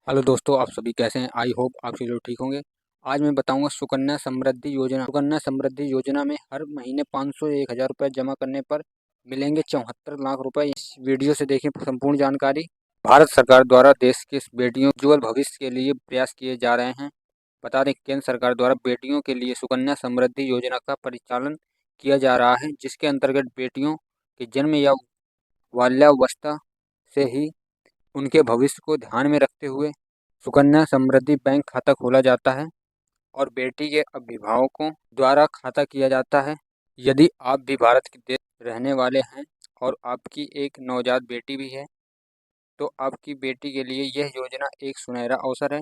Hello दोस्तों, आप सभी कैसे हैं? आई होप आप सभी लोग ठीक होंगे। आज मैं बताऊंगा सुकन्या समृद्धि योजना। सुकन्या समृद्धि योजना में हर महीने 500 या 1000 रुपये जमा करने पर मिलेंगे 74 लाख रुपए। इस वीडियो से देखें संपूर्ण जानकारी। भारत सरकार द्वारा देश के बेटियों उज्ज्वल भविष्य के लिए प्रयास किए जा रहे हैं। बता दें, केंद्र सरकार द्वारा बेटियों के लिए सुकन्या समृद्धि योजना का परिचालन किया जा रहा है, जिसके अंतर्गत बेटियों के जन्म या बाल्यावस्था से ही उनके भविष्य को ध्यान में रखते हुए सुकन्या समृद्धि बैंक खाता खोला जाता है और बेटी के अभिभावकों द्वारा खाता किया जाता है। यदि आप भी भारत के देश रहने वाले हैं और आपकी एक नवजात बेटी भी है, तो आपकी बेटी के लिए यह योजना एक सुनहरा अवसर है।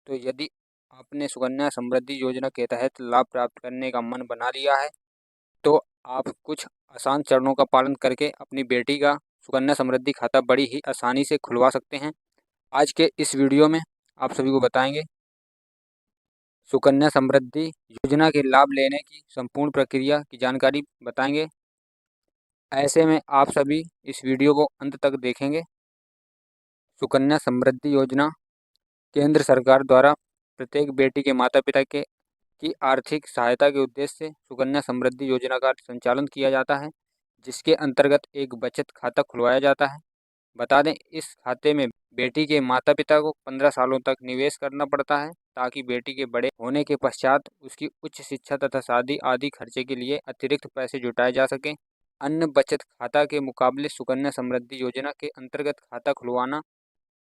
तो यदि आपने सुकन्या समृद्धि योजना के तहत लाभ प्राप्त करने का मन बना लिया है, तो आप कुछ आसान चरणों का पालन करके अपनी बेटी का सुकन्या समृद्धि खाता बड़ी ही आसानी से खुलवा सकते हैं। आज के इस वीडियो में आप सभी को बताएंगे सुकन्या समृद्धि योजना के लाभ लेने की संपूर्ण प्रक्रिया की जानकारी बताएंगे। ऐसे में आप सभी इस वीडियो को अंत तक देखेंगे। सुकन्या समृद्धि योजना केंद्र सरकार द्वारा प्रत्येक बेटी के माता पिता के की आर्थिक सहायता के उद्देश्य से सुकन्या समृद्धि योजना का संचालन किया जाता है, जिसके अंतर्गत एक बचत खाता खुलवाया जाता है। बता दें, इस खाते में बेटी के माता पिता को 15 सालों तक निवेश करना पड़ता है, ताकि बेटी के बड़े होने के पश्चात उसकी उच्च शिक्षा तथा शादी आदि खर्चे के लिए अतिरिक्त पैसे जुटाए जा सकें। अन्य बचत खाता के मुकाबले सुकन्या समृद्धि योजना के अंतर्गत खाता खुलवाना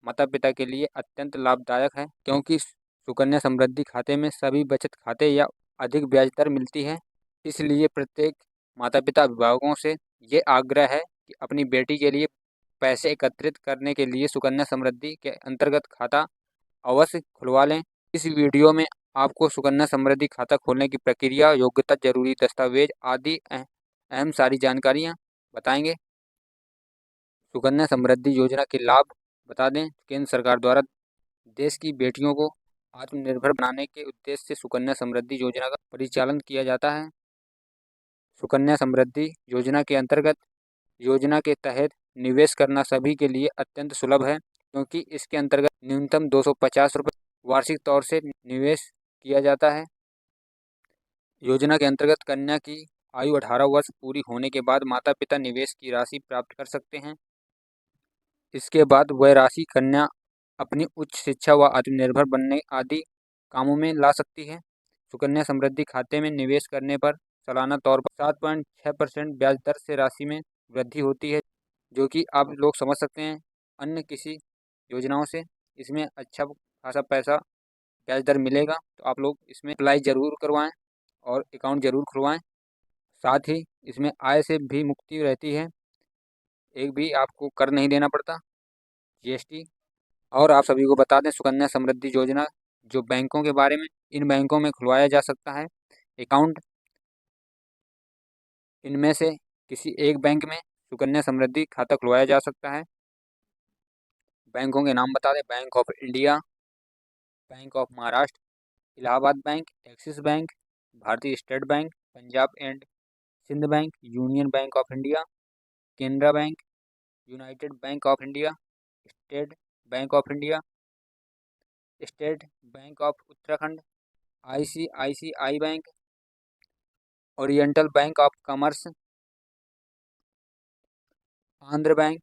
माता पिता के लिए अत्यंत लाभदायक है, क्योंकि सुकन्या समृद्धि खाते में सभी बचत खाते या अधिक ब्याज दर मिलती है। इसलिए प्रत्येक माता पिता अभिभावकों से ये आग्रह है कि अपनी बेटी के लिए पैसे एकत्रित करने के लिए सुकन्या समृद्धि के अंतर्गत खाता अवश्य खुलवा लें। इस वीडियो में आपको सुकन्या समृद्धि खाता खोलने की प्रक्रिया, योग्यता, जरूरी दस्तावेज आदि अहम सारी जानकारियाँ बताएंगे। सुकन्या समृद्धि योजना के लाभ बता दें, केंद्र सरकार द्वारा देश की बेटियों को आत्मनिर्भर बनाने के उद्देश्य से सुकन्या समृद्धि योजना का परिचालन किया जाता है। सुकन्या समृद्धि योजना के अंतर्गत योजना के तहत निवेश करना सभी के लिए अत्यंत सुलभ है, क्योंकि इसके अंतर्गत न्यूनतम 250 रुपये वार्षिक तौर से निवेश किया जाता है। योजना के अंतर्गत कन्या की आयु 18 वर्ष पूरी होने के बाद माता पिता निवेश की राशि प्राप्त कर सकते हैं। इसके बाद वह राशि कन्या अपनी उच्च शिक्षा व आत्मनिर्भर बनने आदि कामों में ला सकती है। सुकन्या समृद्धि खाते में निवेश करने पर सालाना तौर पर 7.6% ब्याज दर से राशि में वृद्धि होती है, जो कि आप लोग समझ सकते हैं अन्य किसी योजनाओं से इसमें अच्छा खासा पैसा ब्याज दर मिलेगा। तो आप लोग इसमें अप्लाई ज़रूर करवाएं और अकाउंट ज़रूर खुलवाएं। साथ ही इसमें आय से भी मुक्ति रहती है, एक भी आपको कर नहीं देना पड़ता, जीएसटी। और आप सभी को बता दें, सुकन्या समृद्धि योजना जो बैंकों के बारे में, इन बैंकों में खुलवाया जा सकता है अकाउंट। इनमें से किसी एक बैंक में सुकन्या समृद्धि खाता खुलवाया जा सकता है। बैंकों के नाम बता दें, bank of India, bank of Maharashtra, Allahabad bank, Axis bank, Bharatiya state bank, Punjab and Sindh bank, union bank of India, Canara bank, united bank of India, state bank of India, state bank of Uttarakhand, ICICI bank, oriental bank of commerce, Andhra bank,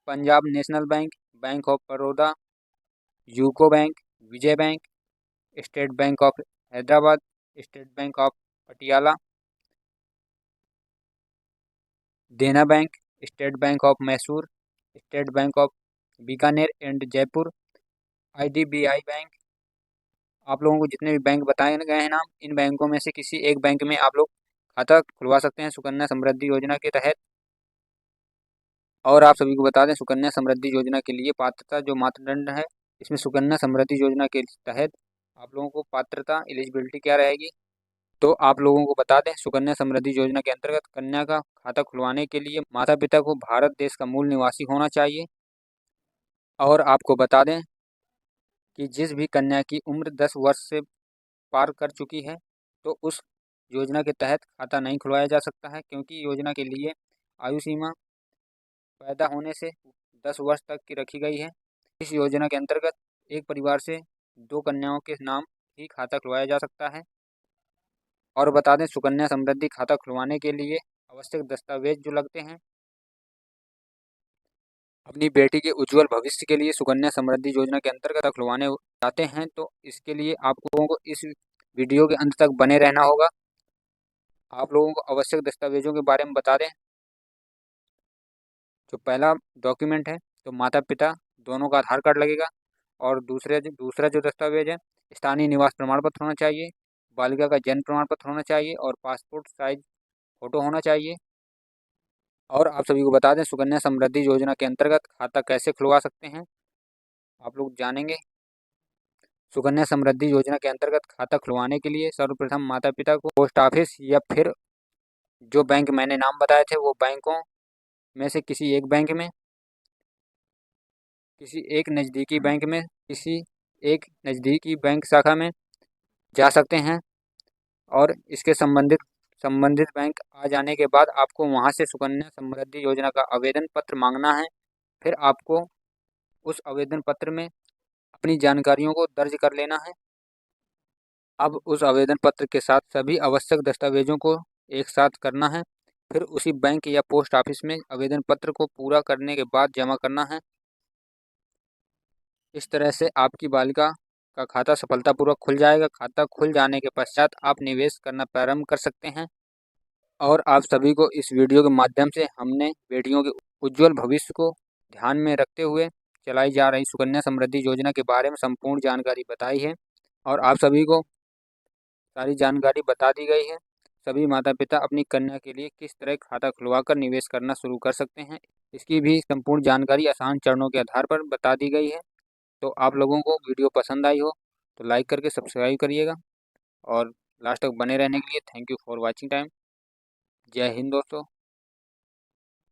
Punjab national bank, bank of Baroda, UCO bank, Vijaya bank, state bank of Hyderabad, state bank of Patiala, Dena bank, state bank of Mysore, state bank of Bikaner and Jaipur, IDBI bank. आप लोगों को जितने भी bank बताए गए हैं नाम, इन बैंकों में से किसी एक बैंक में आप लोग खाता खुलवा सकते हैं सुकन्या समृद्धि योजना के तहत। और आप सभी को बता दें, सुकन्या समृद्धि योजना के लिए पात्रता जो मापदंड है, इसमें सुकन्या समृद्धि योजना के तहत आप लोगों को पात्रता एलिजिबिलिटी क्या रहेगी, तो आप लोगों को बता दें, सुकन्या समृद्धि योजना के अंतर्गत कन्या का खाता खुलवाने के लिए माता पिता को भारत देश का मूल निवासी होना चाहिए। और आपको बता दें कि जिस भी कन्या की उम्र 10 वर्ष से पार कर चुकी है, तो उस योजना के तहत खाता नहीं खुलवाया जा सकता है, क्योंकि योजना के लिए आयु सीमा पैदा होने से 10 वर्ष तक की रखी गई है। इस योजना के अंतर्गत एक परिवार से 2 कन्याओं के नाम ही खाता खुलवाया जा सकता है। और बता दें, सुकन्या समृद्धि खाता खुलवाने के लिए आवश्यक दस्तावेज जो लगते हैं, अपनी बेटी के उज्जवल भविष्य के लिए सुकन्या समृद्धि योजना के अंतर्गत खुलवाने चाहते हैं तो इसके लिए आप लोगों को इस वीडियो के अंत तक बने रहना होगा। आप लोगों को आवश्यक दस्तावेजों के बारे में बता दें। जो पहला डॉक्यूमेंट है, तो माता पिता दोनों का आधार कार्ड लगेगा। और दूसरा जो दस्तावेज है, स्थानीय निवास प्रमाण पत्र होना चाहिए, बालिका का जन्म प्रमाण पत्र होना चाहिए और पासपोर्ट साइज फोटो होना चाहिए। और आप सभी को बता दें, सुकन्या समृद्धि योजना के अंतर्गत खाता कैसे खुलवा सकते हैं, आप लोग जानेंगे। सुकन्या समृद्धि योजना के अंतर्गत खाता खुलवाने के लिए सर्वप्रथम माता पिता को पोस्ट ऑफिस या फिर जो बैंक मैंने नाम बताए थे वो बैंकों में से किसी एक बैंक में, किसी एक नज़दीकी बैंक में, किसी एक नज़दीकी बैंक शाखा में जा सकते हैं। और इसके संबंधित बैंक आ जाने के बाद आपको वहां से सुकन्या समृद्धि योजना का आवेदन पत्र मांगना है। फिर आपको उस आवेदन पत्र में अपनी जानकारियों को दर्ज कर लेना है। अब उस आवेदन पत्र के साथ सभी आवश्यक दस्तावेजों को एक साथ करना है। फिर उसी बैंक या पोस्ट ऑफिस में आवेदन पत्र को पूरा करने के बाद जमा करना है। इस तरह से आपकी बालिका का खाता सफलतापूर्वक खुल जाएगा। खाता खुल जाने के पश्चात आप निवेश करना प्रारंभ कर सकते हैं। और आप सभी को इस वीडियो के माध्यम से हमने बेटियों के उज्जवल भविष्य को ध्यान में रखते हुए चलाई जा रही सुकन्या समृद्धि योजना के बारे में संपूर्ण जानकारी बताई है। और आप सभी को सारी जानकारी बता दी गई है। सभी माता पिता अपनी कन्या के लिए किस तरह खाता खुलवाकर निवेश करना शुरू कर सकते हैं, इसकी भी संपूर्ण जानकारी आसान चरणों के आधार पर बता दी गई है। तो आप लोगों को वीडियो पसंद आई हो तो लाइक करके सब्सक्राइब करिएगा। और लास्ट तक बने रहने के लिए thank you for watching time. जय हिंद दोस्तों।